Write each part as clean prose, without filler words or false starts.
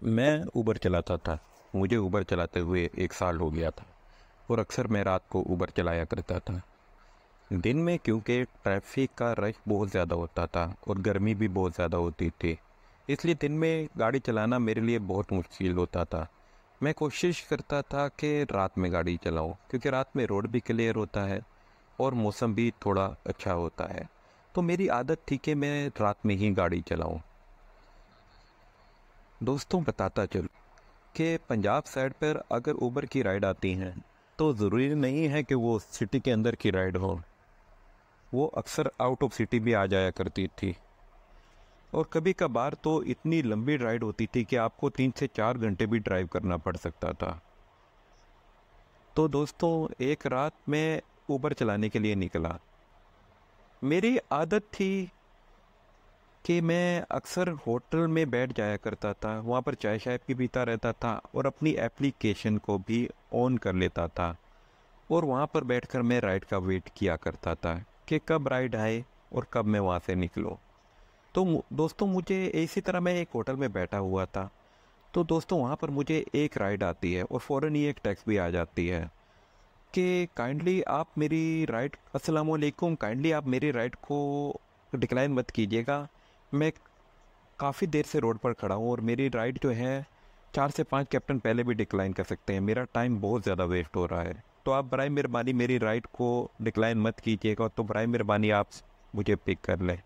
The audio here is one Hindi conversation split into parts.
मैं ऊबर चलाता था। मुझे ऊबर चलाते हुए 1 साल हो गया था और अक्सर मैं रात को ऊबर चलाया करता था। दिन में क्योंकि ट्रैफिक का रश बहुत ज़्यादा होता था और गर्मी भी बहुत ज़्यादा होती थी, इसलिए दिन में गाड़ी चलाना मेरे लिए बहुत मुश्किल होता था। मैं कोशिश करता था कि रात में गाड़ी चलाऊं, क्योंकि रात में रोड भी क्लियर होता है और मौसम भी थोड़ा अच्छा होता है। तो मेरी आदत थी कि मैं रात में ही गाड़ी चलाऊं। दोस्तों, बताता चल कि पंजाब साइड पर अगर ऊबर की राइड आती हैं तो ज़रूरी नहीं है कि वो सिटी के अंदर की राइड हो। वो अक्सर आउट ऑफ सिटी भी आ जाया करती थी और कभी कभार तो इतनी लंबी राइड होती थी कि आपको 3 से 4 घंटे भी ड्राइव करना पड़ सकता था। तो दोस्तों, एक रात मैं ऊबर चलाने के लिए निकला। मेरी आदत थी कि मैं अक्सर होटल में बैठ जाया करता था, वहाँ पर चाय शाय भी पीता रहता था और अपनी एप्लीकेशन को भी ऑन कर लेता था और वहाँ पर बैठकर मैं राइड का वेट किया करता था कि कब राइड आए और कब मैं वहाँ से निकलूँ। तो दोस्तों, मुझे इसी तरह मैं एक होटल में बैठा हुआ था। तो दोस्तों, वहाँ पर मुझे एक राइड आती है और फ़ौरन ही एक टैक्स भी आ जाती है कि काइंडली आप मेरी राइड अस्सलाम वालेकुम, काइंडली आप मेरी राइड को डिक्लाइन मत कीजिएगा। मैं काफ़ी देर से रोड पर खड़ा हूँ और मेरी राइड जो है 4 से 5 कैप्टन पहले भी डिक्लाइन कर सकते हैं। मेरा टाइम बहुत ज़्यादा वेस्ट हो रहा है, तो आप बराए मेहरबानी मेरी राइड को डिक्लाइन मत कीजिएगा, तो बराए मेहरबानी आप मुझे पिक कर लें।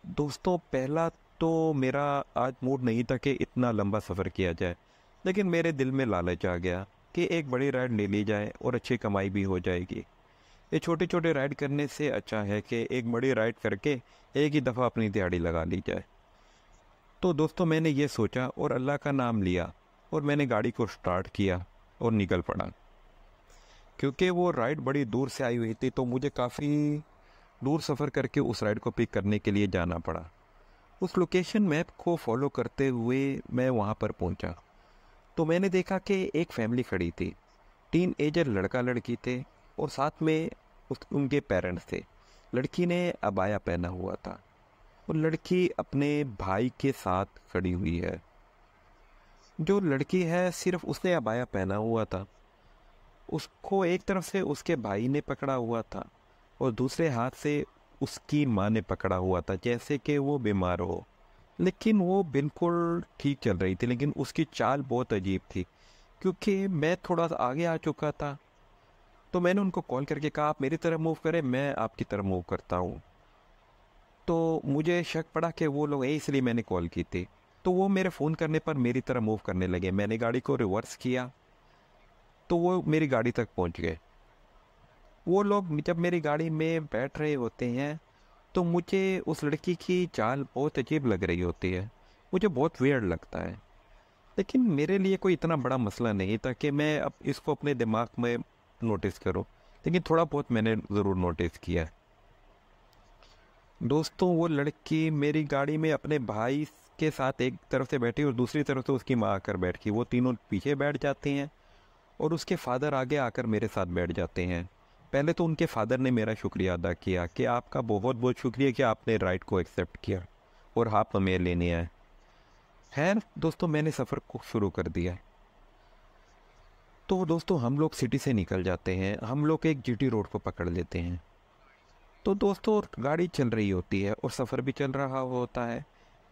दोस्तों, पहला तो मेरा आज मूड नहीं था कि इतना लंबा सफ़र किया जाए, लेकिन मेरे दिल में लालच आ गया कि एक बड़ी राइड ले ली जाए और अच्छी कमाई भी हो जाएगी। ये छोटे छोटे राइड करने से अच्छा है कि एक बड़ी राइड करके एक ही दफ़ा अपनी दिहाड़ी लगा ली जाए। तो दोस्तों, मैंने ये सोचा और अल्लाह का नाम लिया और मैंने गाड़ी को स्टार्ट किया और निकल पड़ा। क्योंकि वो राइड बड़ी दूर से आई हुई थी, तो मुझे काफ़ी दूर सफ़र करके उस राइड को पिक करने के लिए जाना पड़ा। उस लोकेशन मैप को फॉलो करते हुए मैं वहाँ पर पहुँचा तो मैंने देखा कि एक फैमिली खड़ी थी। 3 एजर लड़का लड़की थे और साथ में उनके पेरेंट्स थे। लड़की ने अबाया पहना हुआ था और लड़की अपने भाई के साथ खड़ी हुई है। जो लड़की है, सिर्फ उसने अबाया पहना हुआ था। उसको एक तरफ से उसके भाई ने पकड़ा हुआ था और दूसरे हाथ से उसकी माँ ने पकड़ा हुआ था, जैसे कि वो बीमार हो। लेकिन वो बिल्कुल ठीक चल रही थी, लेकिन उसकी चाल बहुत अजीब थी। क्योंकि मैं थोड़ा सा आगे आ चुका था, तो मैंने उनको कॉल करके कहा आप मेरी तरफ मूव करें, मैं आपकी तरफ मूव करता हूँ। तो मुझे शक पड़ा कि वो लोग हैं, इसलिए मैंने कॉल की थी। तो वो मेरे फ़ोन करने पर मेरी तरफ मूव करने लगे। मैंने गाड़ी को रिवर्स किया तो वो मेरी गाड़ी तक पहुंच गए। वो लोग जब मेरी गाड़ी में बैठ रहे होते हैं तो मुझे उस लड़की की चाल बहुत अजीब लग रही होती है। मुझे बहुत वियर्ड लगता है, लेकिन मेरे लिए कोई इतना बड़ा मसला नहीं था कि मैं अब इसको अपने दिमाग में नोटिस करूं। लेकिन थोड़ा बहुत मैंने ज़रूर नोटिस किया। दोस्तों, वो लड़की मेरी गाड़ी में अपने भाई के साथ एक तरफ से बैठी और दूसरी तरफ से उसकी माँ आकर बैठ गई। वो तीनों पीछे बैठ जाते हैं और उसके फादर आगे आकर मेरे साथ बैठ जाते हैं। पहले तो उनके फादर ने मेरा शुक्रिया अदा किया कि आपका बहुत बहुत शुक्रिया कि आपने राइड को एक्सेप्ट किया और आप हमें लेने आए। खैर दोस्तों, मैंने सफ़र को शुरू कर दिया। तो दोस्तों, हम लोग सिटी से निकल जाते हैं, हम लोग एक जीटी रोड को पकड़ लेते हैं। तो दोस्तों, गाड़ी चल रही होती है और सफ़र भी चल रहा होता है।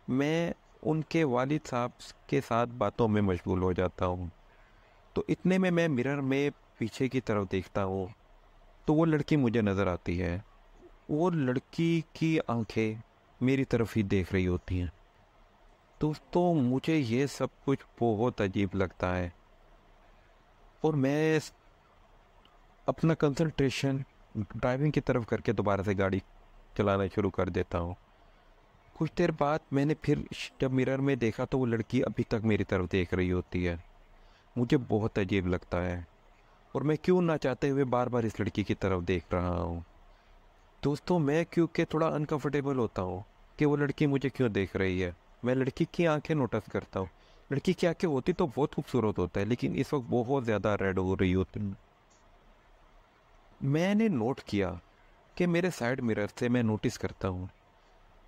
मैं उनके वालिद साहब के साथ बातों में मशगूल हो जाता हूँ। तो इतने में मैं मिरर में पीछे की तरफ देखता हूँ तो वो लड़की मुझे नज़र आती है। वो लड़की की आंखें मेरी तरफ ही देख रही होती हैं। दोस्तों, मुझे ये सब कुछ बहुत अजीब लगता है और मैं अपना कंसंट्रेशन ड्राइविंग की तरफ करके दोबारा से गाड़ी चलाना शुरू कर देता हूँ। कुछ देर बाद मैंने फिर जब मिरर में देखा तो वो लड़की अभी तक मेरी तरफ देख रही होती है। मुझे बहुत अजीब लगता है और मैं क्यों ना चाहते हुए बार बार इस लड़की की तरफ देख रहा हूँ। दोस्तों, मैं क्योंकि थोड़ा अनकंफर्टेबल होता हूँ कि वो लड़की मुझे क्यों देख रही है। मैं लड़की की आंखें नोटिस करता हूँ। लड़की की आंखें होती तो बहुत खूबसूरत होता है, लेकिन इस वक्त बहुत ज़्यादा रेड हो रही होती हैं। मैंने नोट किया कि मेरे साइड मिरर से मैं नोटिस करता हूँ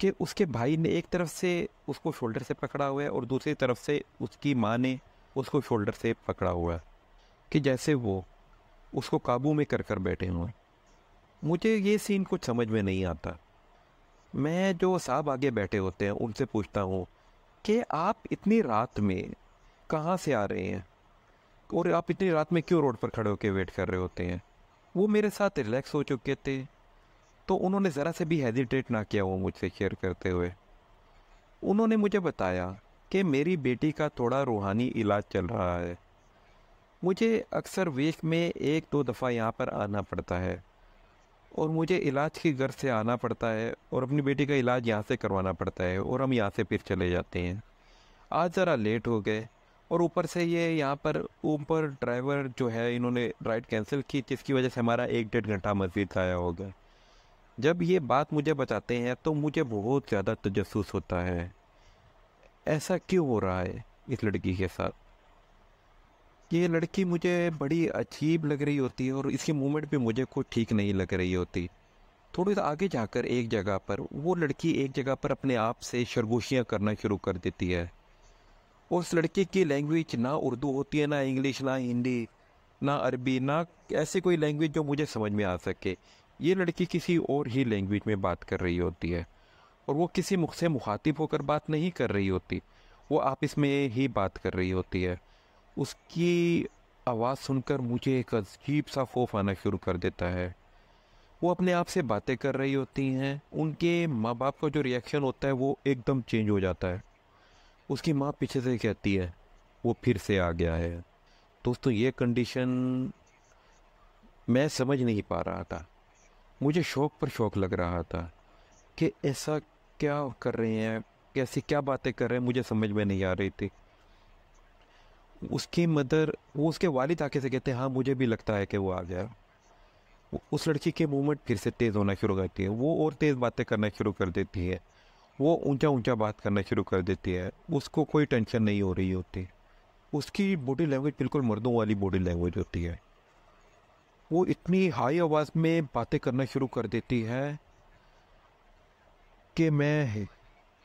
कि उसके भाई ने एक तरफ से उसको शोल्डर से पकड़ा हुआ है और दूसरी तरफ से उसकी माँ ने उसको शोल्डर से पकड़ा हुआ है, कि जैसे वो उसको काबू में कर कर बैठे हुए हैं। मुझे ये सीन कुछ समझ में नहीं आता। मैं जो साहब आगे बैठे होते हैं उनसे पूछता हूँ कि आप इतनी रात में कहाँ से आ रहे हैं और आप इतनी रात में क्यों रोड पर खड़े होकर वेट कर रहे होते हैं। वो मेरे साथ रिलैक्स हो चुके थे, तो उन्होंने ज़रा से भी हेजिटेट ना किया वो मुझसे शेयर करते हुए। उन्होंने मुझे बताया कि मेरी बेटी का थोड़ा रूहानी इलाज चल रहा है। मुझे अक्सर वीक में 1-2 दफ़ा यहाँ पर आना पड़ता है और मुझे इलाज की गर्ज से आना पड़ता है और अपनी बेटी का इलाज यहाँ से करवाना पड़ता है और हम यहाँ से फिर चले जाते हैं। आज ज़रा लेट हो गए और ऊपर से ये यहाँ पर ऊपर ड्राइवर जो है इन्होंने राइड कैंसिल की, जिसकी वजह से हमारा 1-1.5 घंटा मज़ीद ज़ाया हो गया। जब ये बात मुझे बताते हैं तो मुझे बहुत ज़्यादा तजस्सुस होता है, ऐसा क्यों हो रहा है इस लड़की के साथ। ये लड़की मुझे बड़ी अजीब लग रही होती है और इसकी मूवमेंट भी मुझे कुछ ठीक नहीं लग रही होती। थोड़ी सा आगे जाकर एक जगह पर वो लड़की एक जगह पर अपने आप से शरगोशियाँ करना शुरू कर देती है। उस लड़की की लैंग्वेज ना उर्दू होती है, ना इंग्लिश, ना हिंदी, ना अरबी, ना ऐसी कोई लैंग्वेज जो मुझे समझ में आ सके। ये लड़की किसी और ही लैंग्वेज में बात कर रही होती है और वो किसी मुख से मुखातिब होकर बात नहीं कर रही होती, वो आपस में ही बात कर रही होती है। उसकी आवाज़ सुनकर मुझे एक अजीब सा खौफ आना शुरू कर देता है। वो अपने आप से बातें कर रही होती हैं, उनके माँ बाप का जो रिएक्शन होता है वो एकदम चेंज हो जाता है। उसकी माँ पीछे से कहती है वो फिर से आ गया है। दोस्तों, ये कंडीशन मैं समझ नहीं पा रहा था। मुझे शौक पर शौक लग रहा था कि ऐसा क्या कर रहे हैं, कैसी क्या बातें कर रहे हैं, मुझे समझ में नहीं आ रही थी। उसकी मदर, वो उसके वालिद आके से कहते हैं हाँ मुझे भी लगता है कि वो आ गया। उस लड़की के मूवमेंट फिर से तेज़ होना शुरू करती है, वो और तेज़ बातें करना शुरू कर देती है, वो ऊंचा ऊंचा बात करना शुरू कर देती है। उसको कोई टेंशन नहीं हो रही होती। उसकी बॉडी लैंग्वेज बिल्कुल मर्दों वाली बॉडी लैंग्वेज होती है। वो इतनी हाई आवाज़ में बातें करना शुरू कर देती है कि मैं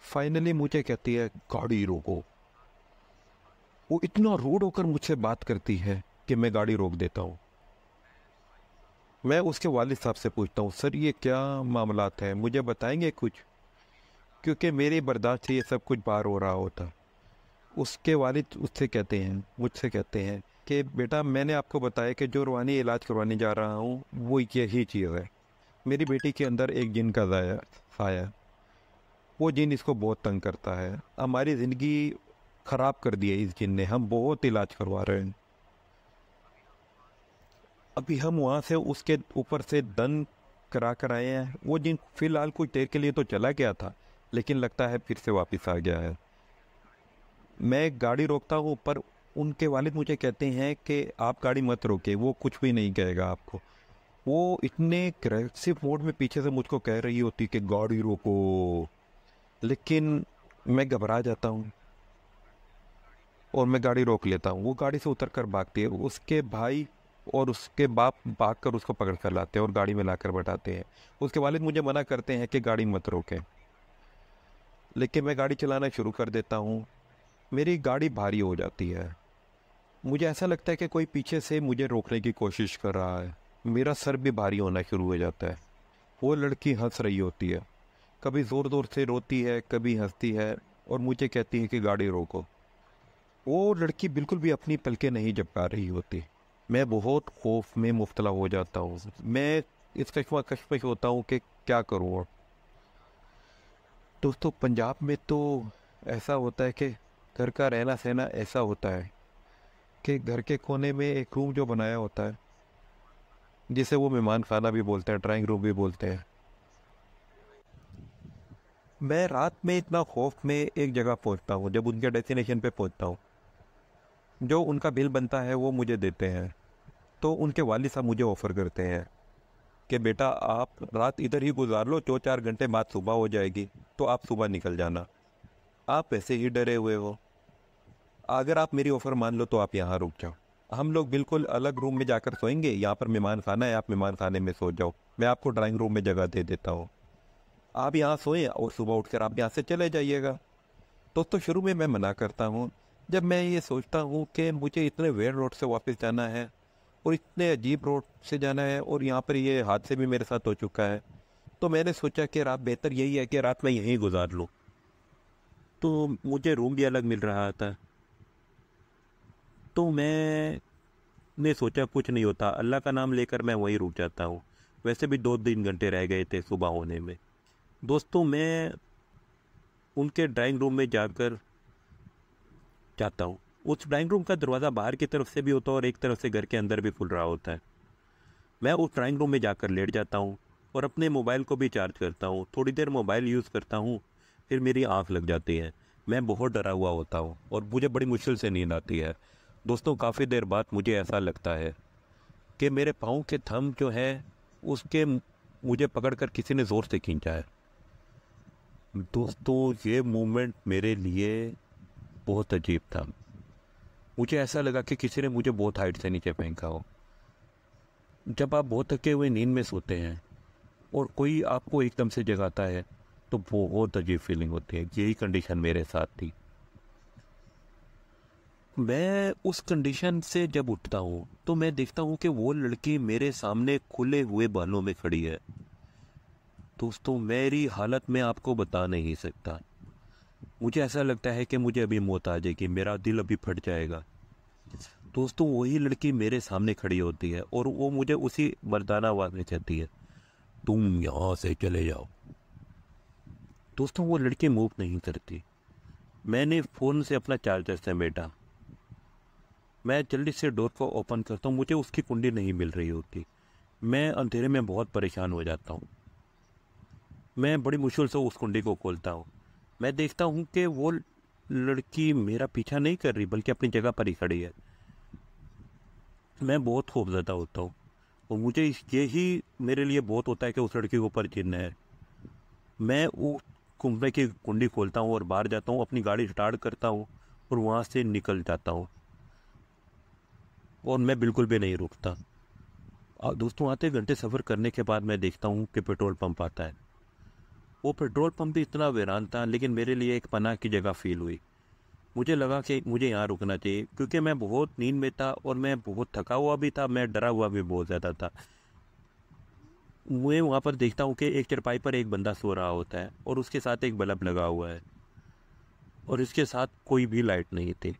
फाइनली मुझे कहती है गाड़ी रोको। वो इतना रूड होकर मुझसे बात करती है कि मैं गाड़ी रोक देता हूँ। मैं उसके वालिद साहब से पूछता हूँ सर ये क्या मामलात है, मुझे बताएंगे कुछ, क्योंकि मेरी बर्दाश्त से ये सब कुछ बाहर हो रहा होता। उसके वालिद उससे कहते हैं, मुझसे कहते हैं कि बेटा मैंने आपको बताया कि जो रूहानी इलाज करवाने जा रहा हूँ वो यही चीज़ है। मेरी बेटी के अंदर एक जिन का साया, वो जिन इसको बहुत तंग करता है। हमारी ज़िंदगी ख़राब कर दी है इस जिन ने, हम बहुत इलाज करवा रहे हैं। अभी हम वहाँ से उसके ऊपर से दन करा कर आए हैं। वो जिन फ़िलहाल कुछ देर के लिए तो चला गया था, लेकिन लगता है फिर से वापस आ गया है। मैं गाड़ी रोकता हूँ पर उनके वालिद मुझे कहते हैं कि आप गाड़ी मत रोके, वो कुछ भी नहीं कहेगा आपको। वो इतने अग्रेसिव मोड में पीछे से मुझको कह रही होती कि गाड़ी रोको, लेकिन मैं घबरा जाता हूँ और मैं गाड़ी रोक लेता हूँ। वो गाड़ी से उतर कर भागती है। उसके भाई और उसके बाप भाग कर उसको पकड़ कर लाते हैं और गाड़ी में लाकर बैठाते हैं। उसके वालिद मुझे मना करते हैं कि गाड़ी मत रोकें, लेकिन मैं गाड़ी चलाना शुरू कर देता हूँ। मेरी गाड़ी भारी हो जाती है। मुझे ऐसा लगता है कि कोई पीछे से मुझे रोकने की कोशिश कर रहा है। मेरा सर भी भारी होना शुरू हो जाता है। वो लड़की हंस रही होती है, कभी ज़ोर ज़ोर से रोती है, कभी हंसती है और मुझे कहती है कि गाड़ी रोको। वो लड़की बिल्कुल भी अपनी पलकें नहीं झपका रही होती। मैं बहुत खौफ में मुब्तला हो जाता हूँ। मैं इस कश्मकश होता हूँ कि क्या करूँ। और दोस्तों, पंजाब में तो ऐसा होता है कि घर का रहना सहना ऐसा होता है कि घर के कोने में एक रूम जो बनाया होता है, जिसे वो मेहमान खाना भी बोलते हैं, ड्राइंग रूम भी बोलते हैं। मैं रात में इतना खौफ में एक जगह पहुंचता हूँ, जब उनके डेस्टिनेशन पे पहुंचता हूँ, जो उनका बिल बनता है वो मुझे देते हैं। तो उनके वालिद साहब मुझे ऑफ़र करते हैं कि बेटा आप रात इधर ही गुजार लो, 2-4 घंटे बाद सुबह हो जाएगी तो आप सुबह निकल जाना। आप वैसे ही डरे हुए हो, अगर आप मेरी ऑफ़र मान लो तो आप यहाँ रुक जाओ। हम लोग बिल्कुल अलग रूम में जाकर सोएंगे, यहाँ पर मेहमान खाना है, आप मेहमान खाने में सो जाओ, मैं आपको ड्राइंग रूम में जगह दे देता हूँ। आप यहाँ सोएं और सुबह उठकर आप यहाँ से चले जाइएगा। दोस्तों शुरू में मैं मना करता हूँ। जब मैं ये सोचता हूँ कि मुझे इतने वेयर रोड से वापस जाना है और इतने अजीब रोड से जाना है और यहाँ पर ये हादसे भी मेरे साथ हो चुका है, तो मैंने सोचा कि रात बेहतर यही है कि रात में यहीं गुजार लूँ। तो मुझे रूम भी अलग मिल रहा था। तो मैंने सोचा कुछ नहीं होता, अल्लाह का नाम लेकर मैं वहीं रुक जाता हूँ। वैसे भी 2-3 घंटे रह गए थे सुबह होने में। दोस्तों मैं उनके ड्राइंग रूम में जाकर जाता हूँ। उस ड्राइंग रूम का दरवाज़ा बाहर की तरफ से भी होता है और एक तरफ से घर के अंदर भी खुल रहा होता है। मैं उस ड्राइंग रूम में जाकर लेट जाता हूँ और अपने मोबाइल को भी चार्ज करता हूँ। थोड़ी देर मोबाइल यूज़ करता हूँ, फिर मेरी आँख लग जाती है। मैं बहुत डरा हुआ होता हूँ और मुझे बड़ी मुश्किल से नींद आती है। दोस्तों काफ़ी देर बाद मुझे ऐसा लगता है कि मेरे पाँव के थंब जो है उसके मुझे पकड़कर किसी ने ज़ोर से खींचा है। दोस्तों ये मोमेंट मेरे लिए बहुत अजीब था। मुझे ऐसा लगा कि किसी ने मुझे बहुत हाइट से नीचे फेंका हो। जब आप बहुत थके हुए नींद में सोते हैं और कोई आपको एकदम से जगाता है तो बहुत अजीब फीलिंग होती है। यही कंडीशन मेरे साथ थी। मैं उस कंडीशन से जब उठता हूँ तो मैं देखता हूँ कि वो लड़की मेरे सामने खुले हुए बालों में खड़ी है। दोस्तों मेरी हालत मैं आपको बता नहीं सकता। मुझे ऐसा लगता है कि मुझे अभी मौत आ जाएगी, मेरा दिल अभी फट जाएगा। दोस्तों वही लड़की मेरे सामने खड़ी होती है और वो मुझे उसी मर्दाना आवाज़ में कहती है, तुम यहाँ से चले जाओ। दोस्तों वो लड़की मूव नहीं करती। मैंने फ़ोन से अपना चार्जर समेटा। मैं जल्दी से डोर को ओपन करता हूँ। मुझे उसकी कुंडी नहीं मिल रही होती। मैं अंधेरे में बहुत परेशान हो जाता हूँ। मैं बड़ी मुश्किल से उस कुंडी को खोलता हूँ। मैं देखता हूँ कि वो लड़की मेरा पीछा नहीं कर रही बल्कि अपनी जगह पर ही खड़ी है। मैं बहुत खौफज़दा होता हूँ और मुझे यही मेरे लिए बहुत होता है कि उस लड़की के ऊपर जिन्न है। मैं वो कमरे की कुंडी खोलता हूँ और बाहर जाता हूँ, अपनी गाड़ी स्टार्ट करता हूँ और वहाँ से निकल जाता हूँ और मैं बिल्कुल भी नहीं रुकता। दोस्तों आधे घंटे सफ़र करने के बाद मैं देखता हूँ कि पेट्रोल पंप आता है। वो पेट्रोल पंप भी इतना वीरान था लेकिन मेरे लिए एक पनाह की जगह फील हुई। मुझे लगा कि मुझे यहाँ रुकना चाहिए क्योंकि मैं बहुत नींद में था और मैं बहुत थका हुआ भी था, मैं डरा हुआ भी बहुत ज़्यादा था। मैं वहाँ पर देखता हूँ कि एक चारपाई पर एक बंदा सो रहा होता है और उसके साथ एक बल्ब लगा हुआ है और इसके साथ कोई भी लाइट नहीं थी।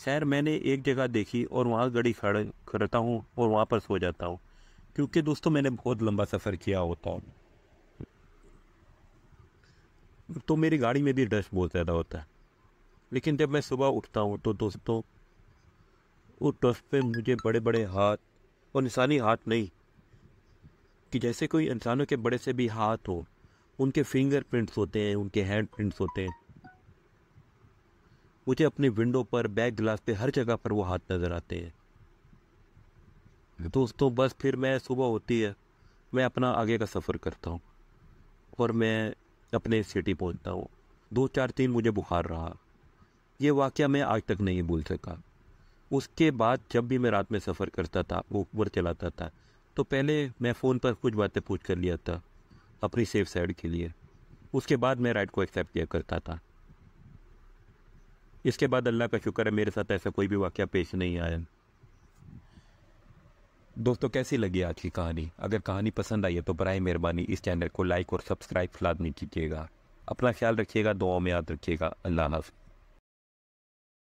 खैर मैंने एक जगह देखी और वहाँ गाड़ी खड़ता हूँ और वहाँ पर सो जाता हूँ क्योंकि दोस्तों मैंने बहुत लंबा सफ़र किया होता है तो मेरी गाड़ी में भी डस्ट बहुत ज़्यादा होता है। लेकिन जब मैं सुबह उठता हूँ तो दोस्तों उस डस्ट पे मुझे बड़े बड़े हाथ, और इंसानी हाथ नहीं कि जैसे कोई इंसानों के बड़े से भी हाथ हो, उनके फिंगर प्रिंट्स होते हैं, उनके हैंड प्रिंट्स होते हैं। मुझे अपनी विंडो पर, बैक ग्लास पे, हर जगह पर वो हाथ नज़र आते हैं। दोस्तों बस फिर मैं सुबह होती है, मैं अपना आगे का सफ़र करता हूँ और मैं अपने सिटी पहुँचता हूँ। 2-4 दिन मुझे बुखार रहा। ये वाक़या मैं आज तक नहीं भूल सका। उसके बाद जब भी मैं रात में सफ़र करता था, ऊबर चलाता था, तो पहले मैं फ़ोन पर कुछ बातें पूछ कर लिया था अपनी सेफ साइड के लिए। उसके बाद मैं राइड को एक्सेप्ट किया करता था। इसके बाद अल्लाह का शुक्र है मेरे साथ ऐसा कोई भी वाक़या पेश नहीं आया। दोस्तों कैसी लगी आज की कहानी? अगर कहानी पसंद आई है तो बराए मेहरबानी इस चैनल को लाइक और सब्सक्राइब लाज़मी कीजिएगा। अपना ख्याल रखिएगा, दुआओं में याद रखिएगा। अल्लाह हाफ़िज़।